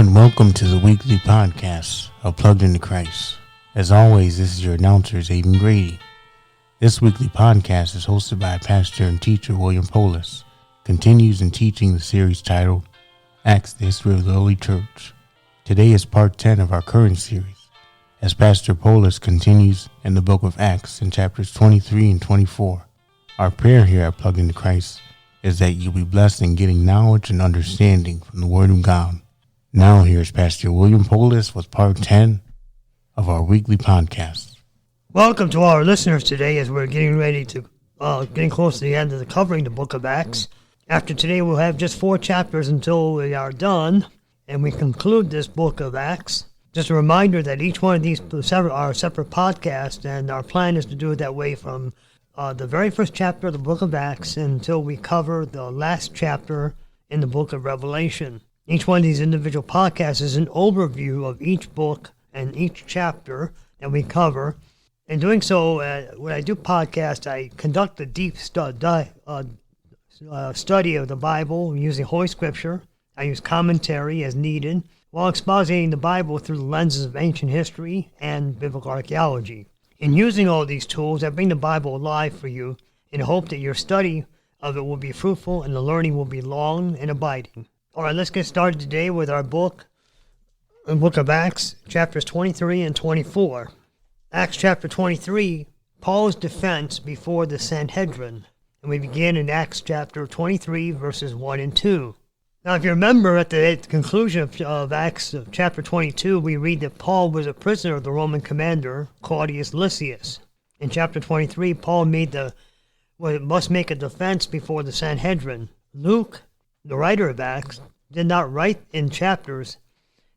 and welcome to the weekly podcast of Plugged into Christ. As always, this is your announcer, Aiden Grady. This weekly podcast is hosted by pastor and teacher William Polis, continues in teaching the series titled Acts, the History of the Early Church. Today is part 10 of our current series, as Pastor Polis continues in the book of Acts in chapters 23 and 24. Our prayer here at Plugged into Christ is that you'll be blessed in getting knowledge and understanding from the Word of God. Now here's Pastor William Polis with part 10 of our weekly podcast. Welcome to our listeners today as we're getting ready to, getting close to the end of the covering the book of Acts. After today we'll have just 4 chapters until we are done and we conclude this book of Acts. Just a reminder that each one of these are separate podcasts, and our plan is to do it that way from the very first chapter of the book of Acts until we cover the last chapter in the book of Revelation. Each one of these individual podcasts is an overview of each book and each chapter that we cover. In doing so, when I do podcasts, I conduct a deep study of the Bible using Holy Scripture. I use commentary as needed while expositing the Bible through the lenses of ancient history and biblical archaeology. In using all these tools, I bring the Bible alive for you in the hope that your study of it will be fruitful and the learning will be long and abiding. All right, let's get started today with our book of Acts, chapters 23 and 24. Acts chapter 23, Paul's defense before the Sanhedrin. And we begin in Acts chapter 23, verses 1 and 2. Now, if you remember, at the conclusion of Acts chapter 22, we read that Paul was a prisoner of the Roman commander, Claudius Lysias. In chapter 23, Paul must make a defense before the Sanhedrin. Luke, the writer of Acts, did not write in chapters.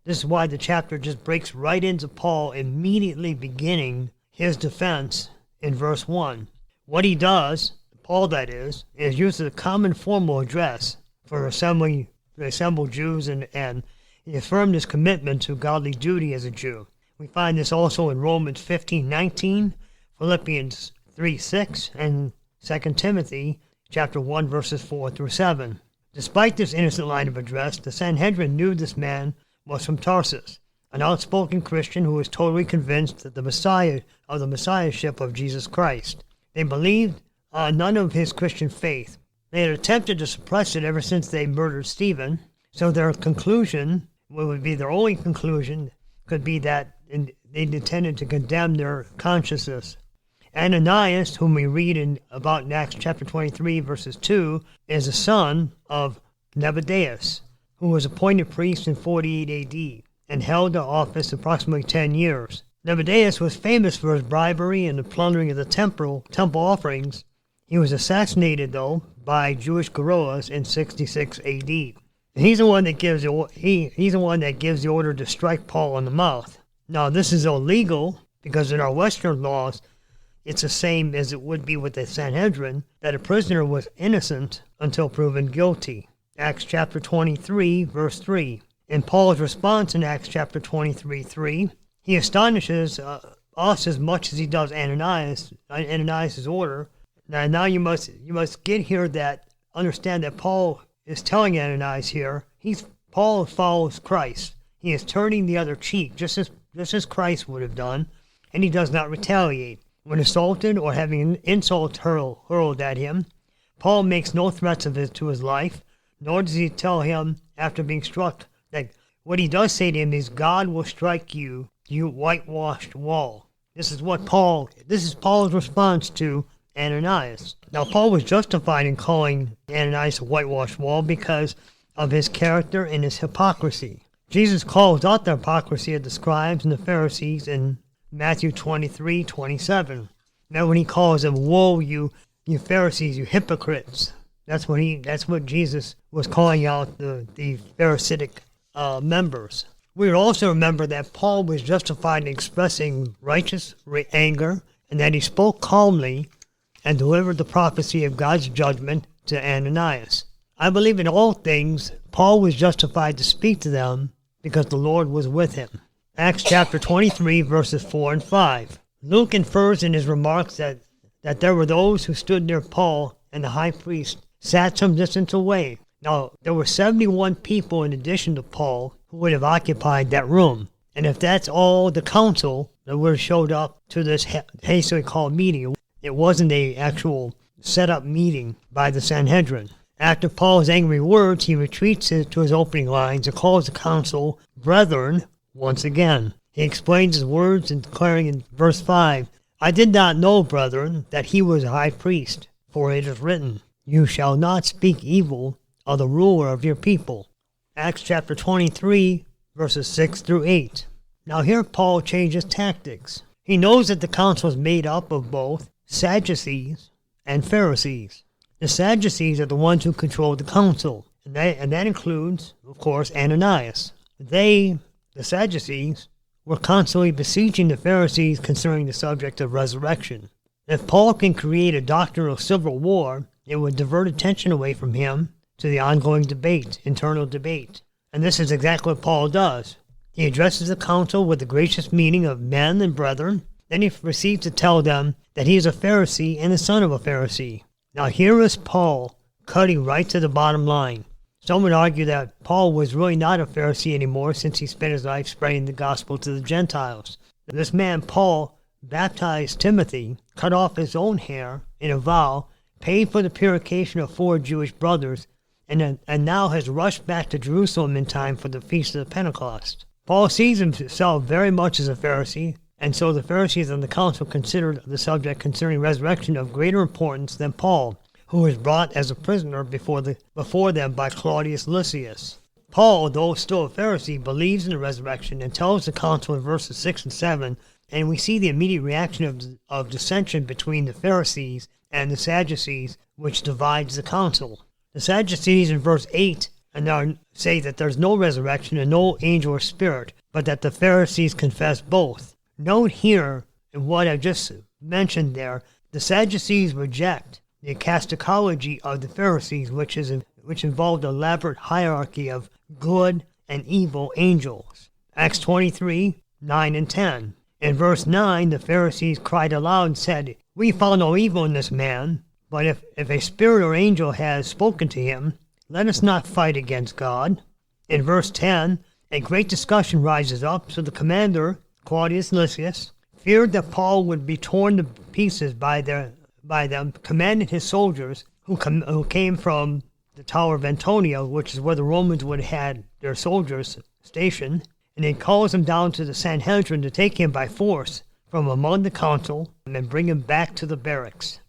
This is why the chapter just breaks right into Paul immediately beginning his defense in verse 1. What he does, Paul that is uses a common formal address for the assembled Jews and he affirmed his commitment to godly duty as a Jew. We find this also in Romans 15:19, Philippians 3:6, and 2 Timothy chapter 1, verses 4 through 7. Despite this innocent line of address, the Sanhedrin knew this man was from Tarsus, an outspoken Christian who was totally convinced that the messiahship of Jesus Christ. They believed none of his Christian faith. They had attempted to suppress it ever since they murdered Stephen, so their conclusion, what would be their only conclusion, could be that they intended to condemn their consciences. Ananias, whom we read about in Acts chapter 23, verses 2, is a son of Nebuchadnezzar, who was appointed priest in 48 A.D. and held the office approximately 10 years. Nebuchadnezzar was famous for his bribery and the plundering of the temple offerings. He was assassinated, though, by Jewish guerrillas in 66 A.D. And he's the one that gives the order to strike Paul on the mouth. Now, this is illegal because in our Western laws, it's the same as it would be with the Sanhedrin, that a prisoner was innocent until proven guilty. Acts chapter 23, verse 3. In Paul's response in Acts chapter 23:3, he astonishes us as much as he does Ananias' order. Now you must get here understand that Paul is telling Ananias here, Paul follows Christ. He is turning the other cheek, just as Christ would have done, and he does not retaliate. When assaulted or having an insult hurled at him, Paul makes no threats to his life, nor does he tell him after being struck that what he does say to him is, God will strike you, you whitewashed wall. This is Paul's response to Ananias. Now, Paul was justified in calling Ananias a whitewashed wall because of his character and his hypocrisy. Jesus calls out the hypocrisy of the scribes and the Pharisees in Matthew 23:27. Now when he calls them, woe you Pharisees, you hypocrites. That's what Jesus was calling out the Pharisaic members. We would also remember that Paul was justified in expressing righteous anger and that he spoke calmly and delivered the prophecy of God's judgment to Ananias. I believe in all things Paul was justified to speak to them because the Lord was with him. Acts chapter 23, verses 4 and 5. Luke infers in his remarks that there were those who stood near Paul, and the high priest sat some distance away. Now, there were 71 people in addition to Paul who would have occupied that room. And if that's all the council that would have showed up to this hastily called meeting, it wasn't an actual set-up meeting by the Sanhedrin. After Paul's angry words, he retreats to his opening lines and calls the council brethren once again. He explains his words and declaring in verse 5, I did not know, brethren, that he was a high priest, for it is written, you shall not speak evil of the ruler of your people. Acts chapter 23, verses 6 through 8. Now here Paul changes tactics. He knows that the council is made up of both Sadducees and Pharisees. The Sadducees are the ones who control the council, and that includes, of course, Ananias. They, the Sadducees, were constantly besieging the Pharisees concerning the subject of resurrection. If Paul can create a doctrinal civil war, it would divert attention away from him to the ongoing debate, internal debate. And this is exactly what Paul does. He addresses the council with the gracious meaning of men and brethren. Then he proceeds to tell them that he is a Pharisee and the son of a Pharisee. Now here is Paul cutting right to the bottom line. Some would argue that Paul was really not a Pharisee anymore since he spent his life spreading the gospel to the Gentiles. This man, Paul, baptized Timothy, cut off his own hair in a vow, paid for the purification of 4 Jewish brothers, and now has rushed back to Jerusalem in time for the Feast of Pentecost. Paul sees himself very much as a Pharisee, and so the Pharisees and the council considered the subject concerning resurrection of greater importance than Paul, who was brought as a prisoner before them by Claudius Lysias. Paul, though still a Pharisee, believes in the resurrection and tells the council in verses 6 and 7, and we see the immediate reaction of dissension between the Pharisees and the Sadducees, which divides the council. The Sadducees in verse 8 say that there's no resurrection and no angel or spirit, but that the Pharisees confess both. Note here, in what I just mentioned there, the Sadducees reject the eschatology of the Pharisees, which involved an elaborate hierarchy of good and evil angels. Acts 23, 9 and 10. In verse 9, the Pharisees cried aloud and said, we found no evil in this man, but if a spirit or angel has spoken to him, let us not fight against God. In verse 10, a great discussion rises up, so the commander, Claudius Lysias, feared that Paul would be torn to pieces by them, commanded his soldiers, who came from the Tower of Antonia, which is where the Romans would have had their soldiers stationed, and he calls him down to the Sanhedrin to take him by force from among the council and bring him back to the barracks.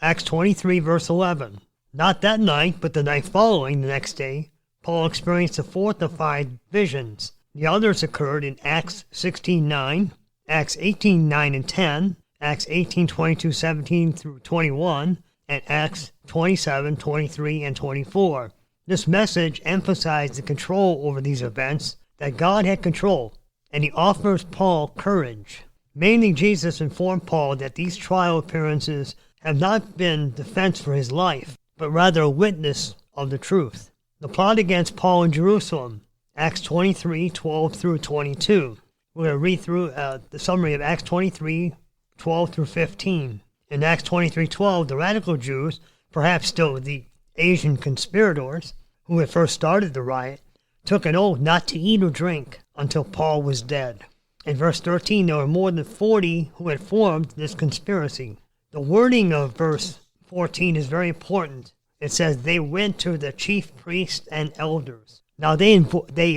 Acts 23, verse 11. Not that night, but the night following, the next day, Paul experienced the 4th of 5 visions. The others occurred in Acts 16:9, Acts 18:9 and 10, Acts 18:22-17 through 21, and Acts 27:23 and 24. This message emphasized the control over these events, that God had control, and he offers Paul courage. Mainly, Jesus informed Paul that these trial appearances have not been defense for his life, but rather a witness of the truth. The plot against Paul in Jerusalem, Acts 23, 12 through 22. We're going to read through the summary of Acts 23, 12 through 15. In Acts 23, 12, the radical Jews, perhaps still the Asian conspirators who had first started the riot, took an oath not to eat or drink until Paul was dead. In verse 13, there were more than 40 who had formed this conspiracy. The wording of verse 14 is very important. It says, they went to the chief priests and elders. Now they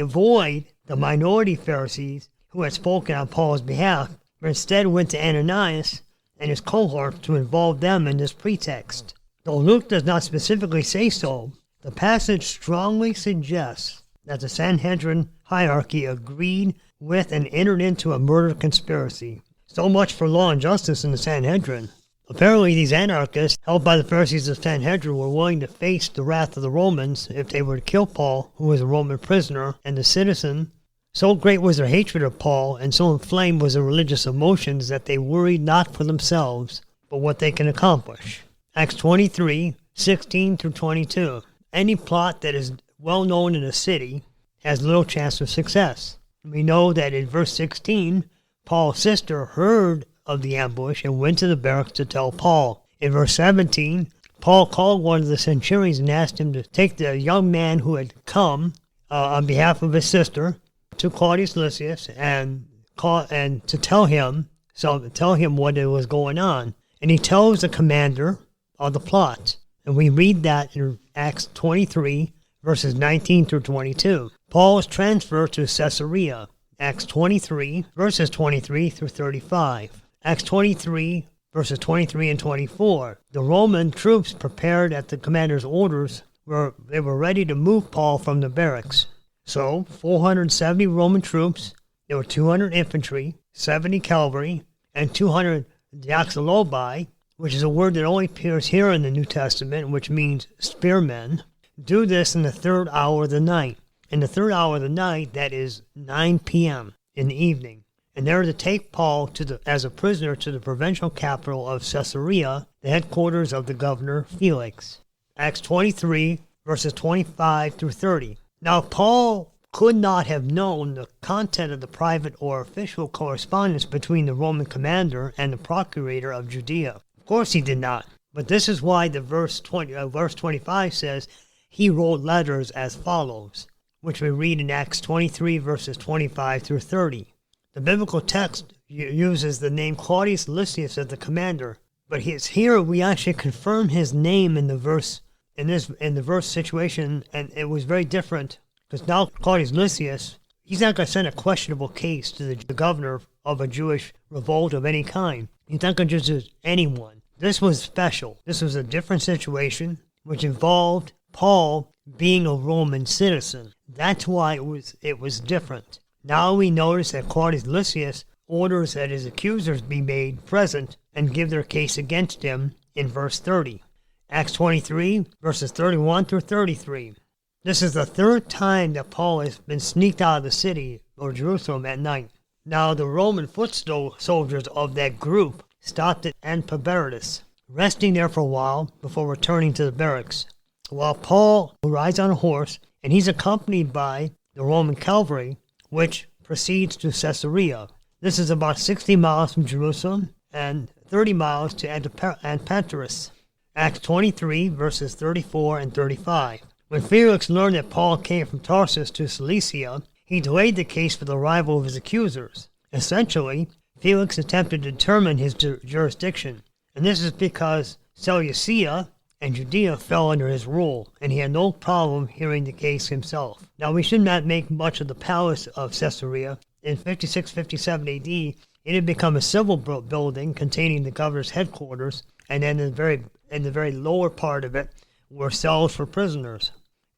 avoid the minority Pharisees who had spoken on Paul's behalf, but instead went to Ananias and his cohorts to involve them in this pretext. Though Luke does not specifically say so, the passage strongly suggests that the Sanhedrin hierarchy agreed with and entered into a murder conspiracy. So much for law and justice in the Sanhedrin. Apparently, these anarchists, held by the Pharisees of Sanhedrin, were willing to face the wrath of the Romans if they were to kill Paul, who was a Roman prisoner and a citizen. So great was their hatred of Paul, and so inflamed was their religious emotions, that they worried not for themselves, but what they can accomplish. Acts 23, 16 through 22. Any plot that is well known in a city has little chance of success. We know that in verse 16, Paul's sister heard of the ambush and went to the barracks to tell Paul. In verse 17, Paul called one of the centurions and asked him to take the young man who had come on behalf of his sister to Claudius Lysias and to tell him what it was going on. And he tells the commander of the plot. And we read that in Acts 23, verses 19 through 22. Paul is transferred to Caesarea. Acts 23, verses 23 through 35. Acts 23, verses 23 and 24. The Roman troops prepared at the commander's orders. They were ready to move Paul from the barracks. So, 470 Roman troops, there were 200 infantry, 70 cavalry, and 200 diaxolobi, which is a word that only appears here in the New Testament, which means spearmen, do this in the third hour of the night. In the third hour of the night, that is 9 p.m. in the evening. And they're to take Paul as a prisoner to the provincial capital of Caesarea, the headquarters of the governor Felix. Acts 23, verses 25 through 30. Now, Paul could not have known the content of the private or official correspondence between the Roman commander and the procurator of Judea. Of course he did not. But this is why the verse 25 says, he wrote letters as follows, which we read in Acts 23, verses 25 through 30. The biblical text uses the name Claudius Lysias as the commander, but here we actually confirm his name in the verse situation, and it was very different, because now Claudius Lysias, he's not going to send a questionable case to the governor of a Jewish revolt of any kind. He's not going to just anyone. This was special. This was a different situation, which involved Paul being a Roman citizen. That's why it was different. Now we notice that Claudius Lysias orders that his accusers be made present and give their case against him in verse 30. Acts 23, verses 31 through 33. This is the third time that Paul has been sneaked out of the city or Jerusalem at night. Now the Roman foot soldiers of that group stopped at Antipatris, resting there for a while before returning to the barracks. While Paul rides on a horse, and he's accompanied by the Roman cavalry, which proceeds to Caesarea. This is about 60 miles from Jerusalem and 30 miles to Antipatris. Acts 23, verses 34 and 35. When Felix learned that Paul came from Tarsus to Cilicia, he delayed the case for the arrival of his accusers. Essentially, Felix attempted to determine his jurisdiction, and this is because Seleucia and Judea fell under his rule, and he had no problem hearing the case himself. Now, we should not make much of the palace of Caesarea. In 56-57 AD, it had become a civil building containing the governor's headquarters, and then in the very lower part of it were cells for prisoners.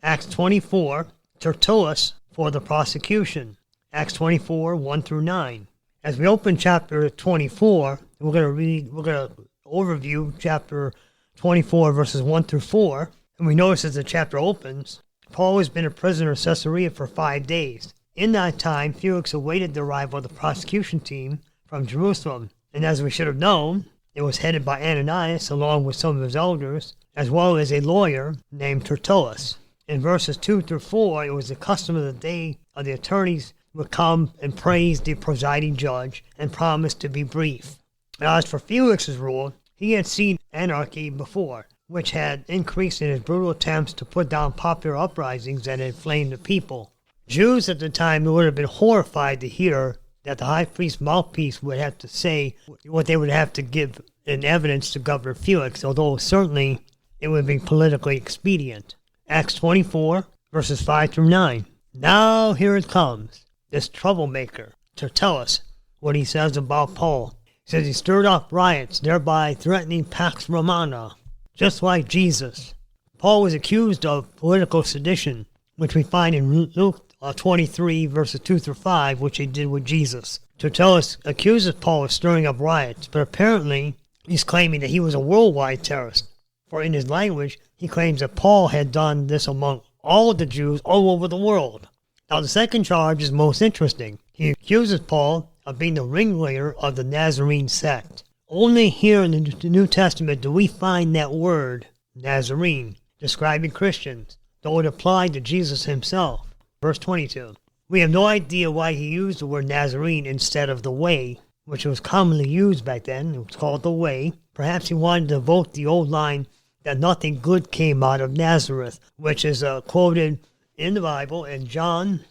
Acts 24, Tertullus for the prosecution. Acts 24, 1 through 9. As we open chapter 24, we're going to overview chapter 24, verses 1 through 4, and we notice as the chapter opens, Paul has been a prisoner of Caesarea for 5 days. In that time, Felix awaited the arrival of the prosecution team from Jerusalem, and as we should have known, it was headed by Ananias along with some of his elders, as well as a lawyer named Tertullus. In verses 2 through 4, it was the custom of the day of the attorneys would come and praise the presiding judge and promise to be brief. Now, as for Felix's rule, he had seen anarchy before, which had increased in his brutal attempts to put down popular uprisings that had inflamed the people. Jews at the time would have been horrified to hear that the high priest's mouthpiece would have to say what they would have to give in evidence to Governor Felix, although certainly it would be politically expedient. Acts 24, verses 5 through 9. Now here it comes, this troublemaker, Tertullus, what he says about Paul. He says he stirred up riots, thereby threatening Pax Romana, just like Jesus. Paul was accused of political sedition, which we find in Luke 23, verses 2 through 5, which he did with Jesus. Tertullus accuses Paul of stirring up riots, but apparently he's claiming that he was a worldwide terrorist. For in his language, he claims that Paul had done this among all of the Jews all over the world. Now the second charge is most interesting. He accuses Paul of being the ringleader of the Nazarene sect. Only here in the New Testament do we find that word, Nazarene, describing Christians, though it applied to Jesus himself. Verse 22. We have no idea why he used the word Nazarene instead of the way, which was commonly used back then. It was called the way. Perhaps he wanted to evoke the old line that nothing good came out of Nazareth, which is quoted in the Bible in John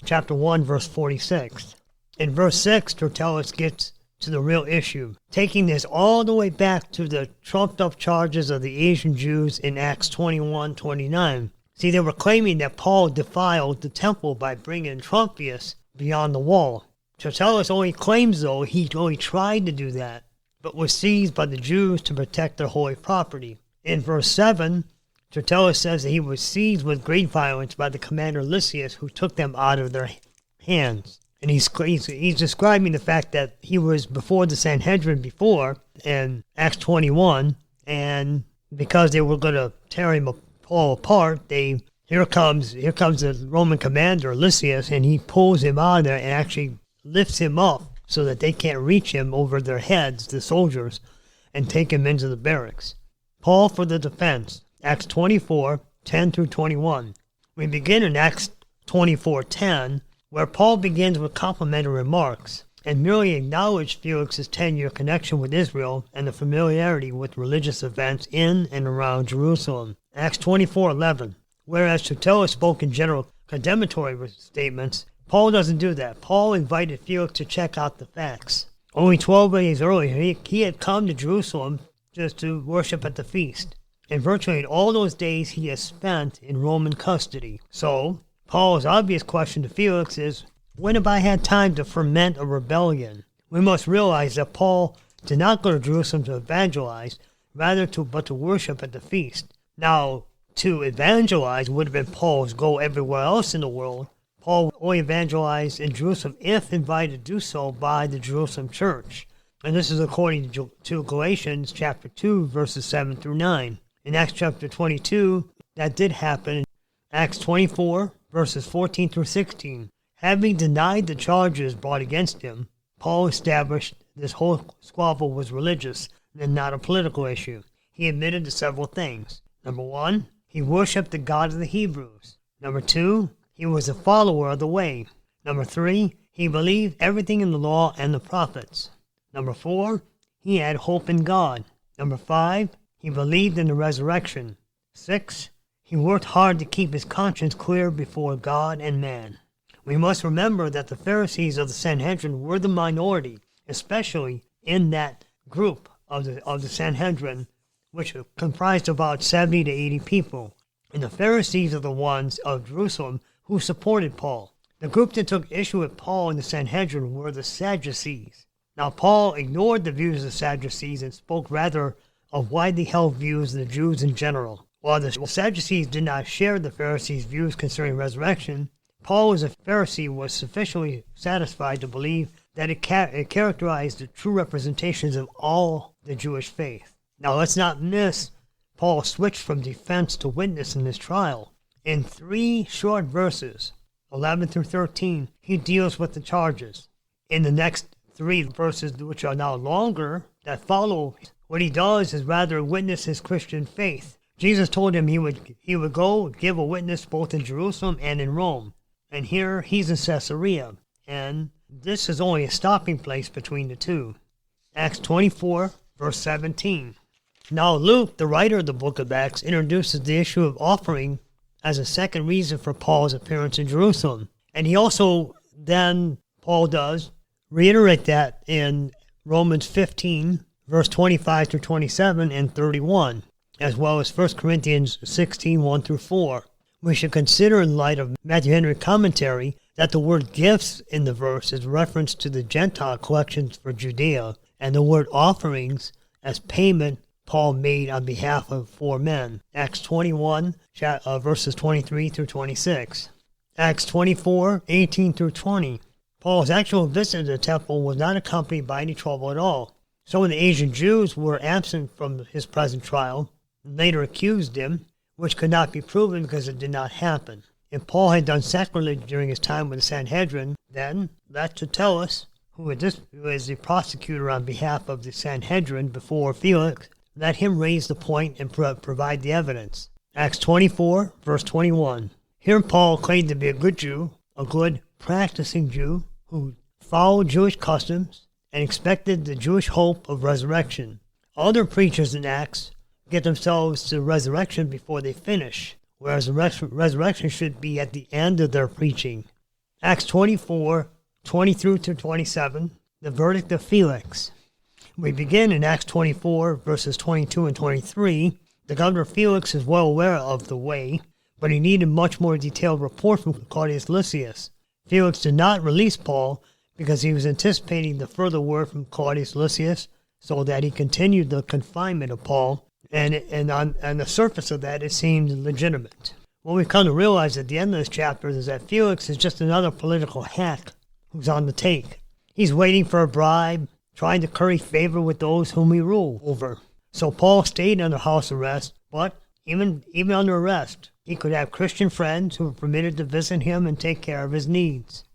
chapter 1, verse 46. In verse 6, Tertullus gets to the real issue, taking this all the way back to the trumped-up charges of the Asian Jews in Acts 21:29. See, they were claiming that Paul defiled the temple by bringing Trumpius beyond the wall. Tertullus only claims, though, he only tried to do that, but was seized by the Jews to protect their holy property. In verse 7, Tertullus says that he was seized with great violence by the commander Lysias, who took them out of their hands. And he's describing the fact that he was before the Sanhedrin before in Acts 21, and because they were going to tear Paul apart, here comes the Roman commander Lysias, and he pulls him out of there and actually lifts him up so that they can't reach him over their heads, the soldiers, and take him into the barracks. Paul for the defense, Acts 24:10 through 21. We begin in Acts 24:10, where Paul begins with complimentary remarks and merely acknowledged Felix's 10-year connection with Israel and the familiarity with religious events in and around Jerusalem. Acts 24:11. Whereas Tertullus spoke in general condemnatory statements, Paul doesn't do that. Paul invited Felix to check out the facts. Only 12 days earlier, he had come to Jerusalem just to worship at the feast. And virtually all those days he has spent in Roman custody. So, Paul's obvious question to Felix is, when have I had time to ferment a rebellion? We must realize that Paul did not go to Jerusalem to evangelize, but to worship at the feast. Now, to evangelize would have been Paul's goal everywhere else in the world. Paul only evangelized in Jerusalem if invited to do so by the Jerusalem church. And this is according to Galatians chapter 2, verses 7 through 9. In Acts chapter 22, that did happen. In Acts 24, verses 14 through 16. Having denied the charges brought against him, Paul established this whole squabble was religious and not a political issue. He admitted to several things. Number 1, he worshipped the God of the Hebrews. Number 2, he was a follower of the way. Number 3, he believed everything in the law and the prophets. Number 4, he had hope in God. Number 5, he believed in the resurrection. 6, he worked hard to keep his conscience clear before God and man. We must remember that the Pharisees of the Sanhedrin were the minority, especially in that group of the Sanhedrin, which comprised about 70 to 80 people. And the Pharisees are the ones of Jerusalem who supported Paul. The group that took issue with Paul in the Sanhedrin were the Sadducees. Now, Paul ignored the views of the Sadducees and spoke rather of widely held views of the Jews in general. While the Sadducees did not share the Pharisees' views concerning resurrection, Paul, as a Pharisee, was sufficiently satisfied to believe that it characterized the true representations of all the Jewish faith. Now, let's not miss, Paul switched from defense to witness in this trial. In 3 short verses, 11 through 13, he deals with the charges. In the next 3 verses, which are now longer, that follow, what he does is rather witness his Christian faith. Jesus told him he would go give a witness both in Jerusalem and in Rome. And here he's in Caesarea, and this is only a stopping place between the two. Acts 24, verse 17. Now Luke, the writer of the book of Acts, introduces the issue of offering as a second reason for Paul's appearance in Jerusalem. And he also, then, Paul does, reiterate that in Romans 15, verse 25 through 27 and 31, as well as 1 Corinthians 16, 1 through 4. We should consider in light of Matthew Henry commentary that the word gifts in the verse is reference to the Gentile collections for Judea, and the word offerings as payment Paul made on behalf of 4 men. Acts 21, verses 23 through 26. Acts 24, 18 through 20. Paul's actual visit to the temple was not accompanied by any trouble at all. Some of the Asian Jews were absent from his present trial, and later accused him, which could not be proven because it did not happen. If Paul had done sacrilege during his time with the Sanhedrin, then let Tertullus, who is the prosecutor on behalf of the Sanhedrin before Felix, let him raise the point and provide the evidence. Acts 24, verse 21. Here Paul claimed to be a good Jew, a good practicing Jew, who followed Jewish customs and expected the Jewish hope of resurrection. Other preachers in Acts get themselves to resurrection before they finish, whereas the resurrection should be at the end of their preaching. Acts 24, 20 through to 27, the verdict of Felix. We begin in Acts 24, verses 22 and 23. The governor Felix is well aware of the way, but he needed much more detailed report from Claudius Lysias. Felix did not release Paul because he was anticipating the further word from Claudius Lysias, so that he continued the confinement of Paul, and on the surface of that, it seemed legitimate. What we come to realize at the end of this chapter is that Felix is just another political hack who's on the take. He's waiting for a bribe, trying to curry favor with those whom he ruled over. So Paul stayed under house arrest, but even under arrest, he could have Christian friends who were permitted to visit him and take care of his needs.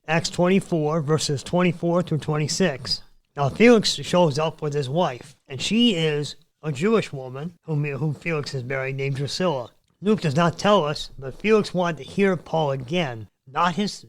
Acts 24, verses 24 through 26. Now Felix shows up with his wife, and she is a Jewish woman whom Felix has married, named Drusilla. Luke does not tell us, but Felix wanted to hear Paul again. Not his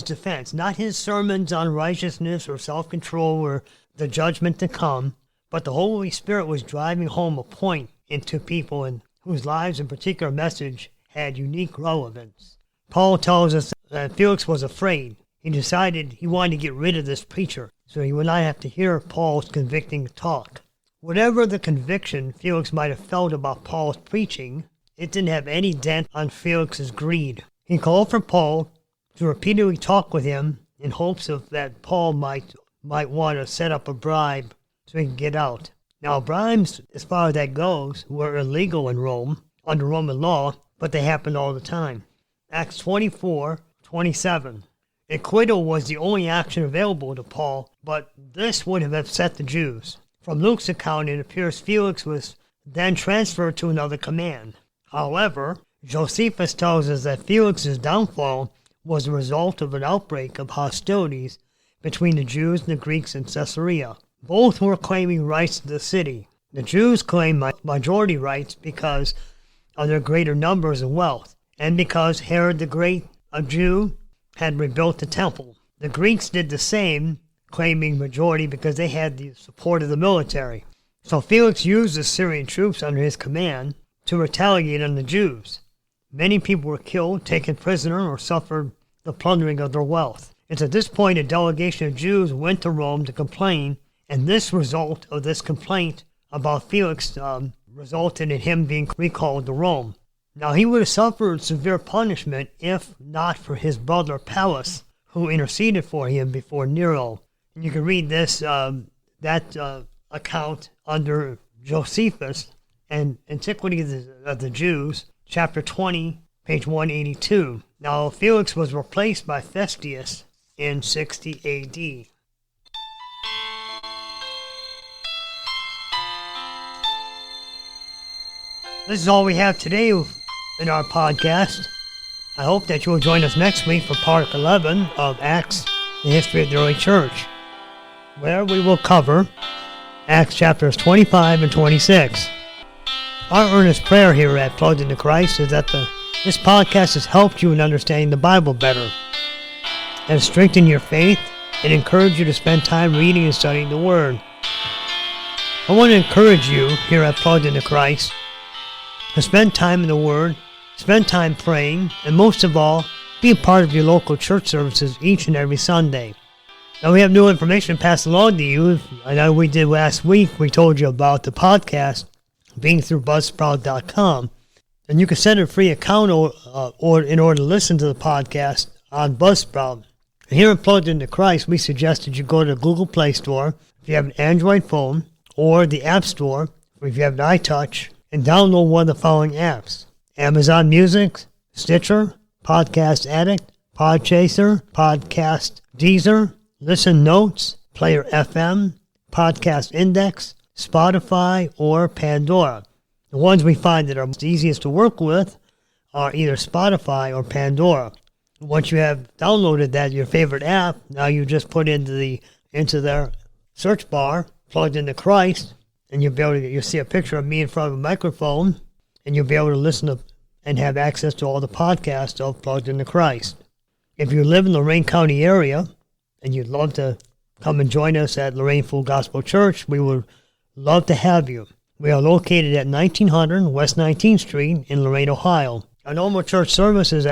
defense, not his sermons on righteousness or self-control or the judgment to come, but the Holy Spirit was driving home a point into people in whose lives in particular message had unique relevance. Paul tells us that Felix was afraid. He decided he wanted to get rid of this preacher, so he would not have to hear Paul's convicting talk. Whatever the conviction Felix might have felt about Paul's preaching, it didn't have any dent on Felix's greed. He called for Paul to repeatedly talk with him in hopes of that Paul might want to set up a bribe so he can get out. Now, bribes, as far as that goes, were illegal in Rome under Roman law, but they happened all the time. Acts 24, 27. Acquittal was the only action available to Paul, but this would have upset the Jews. From Luke's account, it appears Felix was then transferred to another command. However, Josephus tells us that Felix's downfall was a result of an outbreak of hostilities between the Jews and the Greeks in Caesarea. Both were claiming rights to the city. The Jews claimed majority rights because of their greater numbers and wealth, and because Herod the Great, a Jew, had rebuilt the temple. The Greeks did the same, claiming majority because they had the support of the military. So Felix used the Syrian troops under his command to retaliate on the Jews. Many people were killed, taken prisoner, or suffered the plundering of their wealth. It's at this point a delegation of Jews went to Rome to complain, and this result of this complaint about Felix resulted in him being recalled to Rome. Now, he would have suffered severe punishment if not for his brother Pallas, who interceded for him before Nero. And you can read this account under Josephus and Antiquity of the Jews, chapter 20, page 182. Now, Felix was replaced by Thestius in 60 A.D. This is all we have today in our podcast. I hope that you will join us next week for part 11 of Acts, the history of the early church, where we will cover Acts chapters 25 and 26. Our earnest prayer here at Plugged into Christ is that this podcast has helped you in understanding the Bible better, has strengthened your faith, and encouraged you to spend time reading and studying the Word. I want to encourage you here at Plugged into Christ to spend time in the Word, spend time praying, and most of all, be a part of your local church services each and every Sunday. Now, we have new information passed along to you. I know we did last week. We told you about the podcast being through Buzzsprout.com. And you can set a free account or in order to listen to the podcast on Buzzsprout. And here at Plugged into Christ, we suggest that you go to the Google Play Store if you have an Android phone, or the App Store if you have an iTouch, and download one of the following apps: Amazon Music, Stitcher, Podcast Addict, Podchaser, Podcast Deezer, Listen Notes, Player FM, Podcast Index, Spotify, or Pandora. The ones we find that are the easiest to work with are either Spotify or Pandora. Once you have downloaded your favorite app, now you just put into their search bar, Plugged into Christ, and you'll see a picture of me in front of a microphone, and you'll be able to listen to and have access to all the podcasts of Plugged into Christ. If you live in the Lorain County area and you'd love to come and join us at Lorain Full Gospel Church, we would love to have you. We are located at 1900 West 19th Street in Lorain, Ohio. Our normal church service is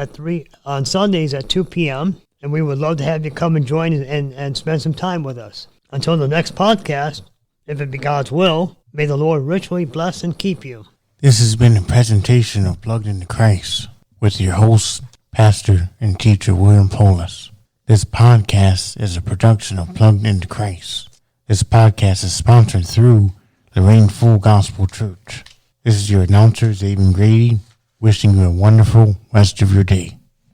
on Sundays at 2 p.m., and we would love to have you come and join and spend some time with us. Until the next podcast, if it be God's will, may the Lord richly bless and keep you. This has been a presentation of Plugged into Christ with your host, pastor, and teacher, William Polis. This podcast is a production of Plugged into Christ. This podcast is sponsored through Lorraine Full Gospel Church. This is your announcer, Xavier Grady, wishing you a wonderful rest of your day.